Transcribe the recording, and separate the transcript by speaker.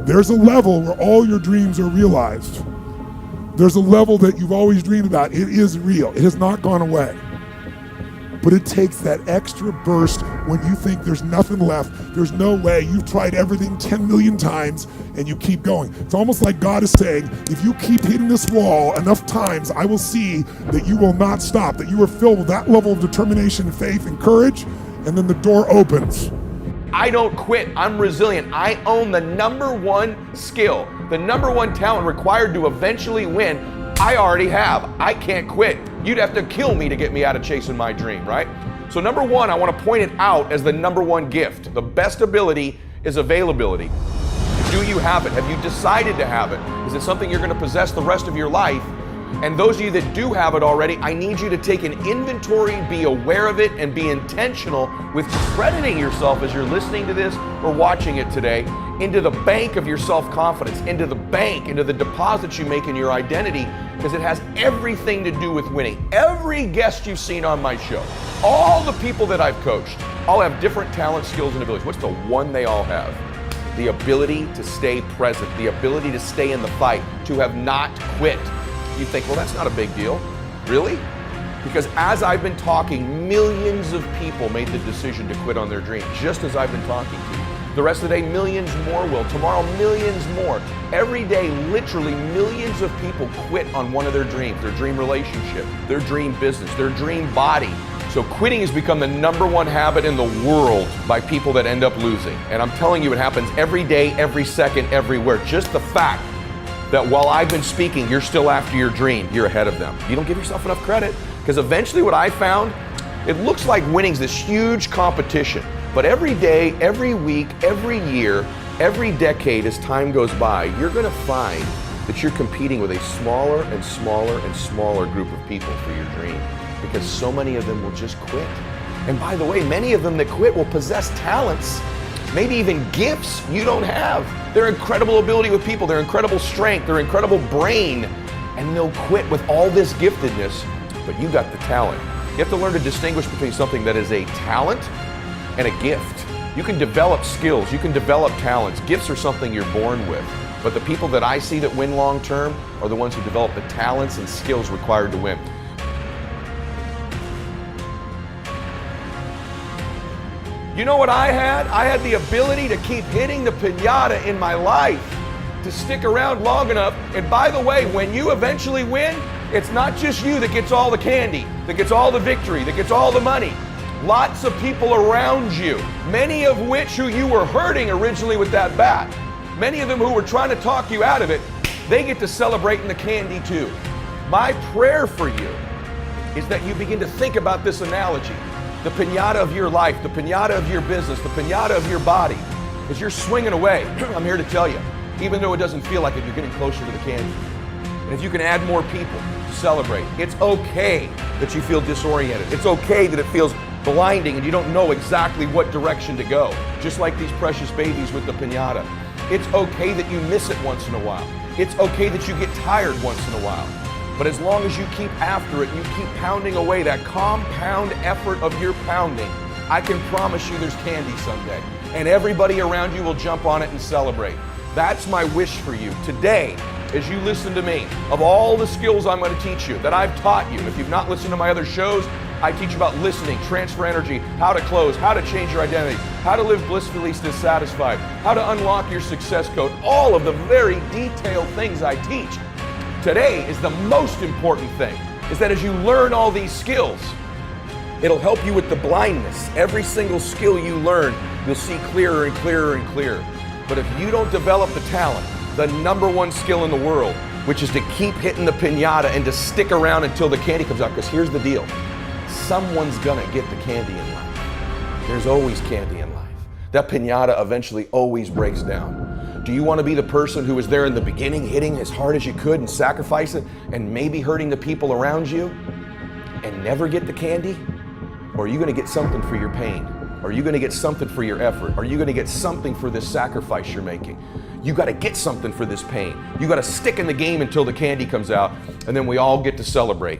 Speaker 1: There's a level where all your dreams are realized. There's a level that you've always dreamed about. It is real. It has not gone away. But it takes that extra burst when you think there's nothing left, there's no way, you've tried everything 10 million times, and you keep going. It's almost like God is saying, if you keep hitting this wall enough times, I will see that you will not stop, that you are filled with that level of determination, faith, and courage, and then the door opens.
Speaker 2: I don't quit. I'm resilient. I own the number one skill, the number one talent required to eventually win. I already have. I can't quit. You'd have to kill me to get me out of chasing my dream, right? So number one, I want to point it out as the number one gift. The best ability is availability. Do you have it? Have you decided to have it? Is it something you're going to possess the rest of your life? And those of you that do have it already, I need you to take an inventory, be aware of it, and be intentional with crediting yourself as you're listening to this or watching it today into the bank of your self-confidence, into the bank, into the deposits you make in your identity, because it has everything to do with winning. Every guest you've seen on my show, all the people that I've coached, all have different talents, skills, and abilities. What's the one they all have? The ability to stay present, the ability to stay in the fight, to have not quit. You think, well, that's not a big deal. Really? Because as I've been talking, millions of people made the decision to quit on their dream, just as I've been talking to you. The rest of the day, millions more will. Tomorrow, millions more. Every day, literally millions of people quit on one of their dreams, their dream relationship, their dream business, their dream body. So quitting has become the number one habit in the world by people that end up losing. And I'm telling you, it happens every day, every second, everywhere. Just the fact that while I've been speaking, you're still after your dream, you're ahead of them. You don't give yourself enough credit, because eventually what I found, it looks like winning's this huge competition, but every day, every week, every year, every decade as time goes by, you're gonna find that you're competing with a smaller and smaller and smaller group of people for your dream, because so many of them will just quit. And by the way, many of them that quit will possess talents, maybe even gifts you don't have. Their incredible ability with people, their incredible strength, their incredible brain, and they'll quit with all this giftedness, but you got the talent. You have to learn to distinguish between something that is a talent and a gift. You can develop skills, you can develop talents. Gifts are something you're born with, but the people that I see that win long term are the ones who develop the talents and skills required to win. You know what I had? I had the ability to keep hitting the piñata in my life, to stick around long enough. And by the way, when you eventually win, it's not just you that gets all the candy, that gets all the victory, that gets all the money. Lots of people around you, many of which who you were hurting originally with that bat, many of them who were trying to talk you out of it, they get to celebrate in the candy too. My prayer for you is that you begin to think about this analogy. The piñata of your life, the piñata of your business, the piñata of your body. As you're swinging away, I'm here to tell you, even though it doesn't feel like it, you're getting closer to the candy. And if you can add more people to celebrate, it's okay that you feel disoriented. It's okay that it feels blinding and you don't know exactly what direction to go. Just like these precious babies with the piñata. It's okay that you miss it once in a while. It's okay that you get tired once in a while. But as long as you keep after it, you keep pounding away that compound effort of your pounding, I can promise you there's candy someday. And everybody around you will jump on it and celebrate. That's my wish for you today as you listen to me. Of all the skills I'm going to teach you, that I've taught you, if you've not listened to my other shows, I teach you about listening, transfer energy, how to close, how to change your identity, how to live blissfully dissatisfied, how to unlock your success code, all of the very detailed things I teach. Today is the most important thing, is that as you learn all these skills, it'll help you with the blindness. Every single skill you learn, you'll see clearer and clearer and clearer. But if you don't develop the talent, the number one skill in the world, which is to keep hitting the piñata and to stick around until the candy comes out, because here's the deal, someone's gonna get the candy in life. There's always candy in life. That piñata eventually always breaks down. Do you want to be the person who was there in the beginning, hitting as hard as you could and sacrificing and maybe hurting the people around you and never get the candy? Or are you going to get something for your pain? Are you going to get something for your effort? Are you going to get something for this sacrifice you're making? You got to get something for this pain. You got to stick in the game until the candy comes out, and then we all get to celebrate.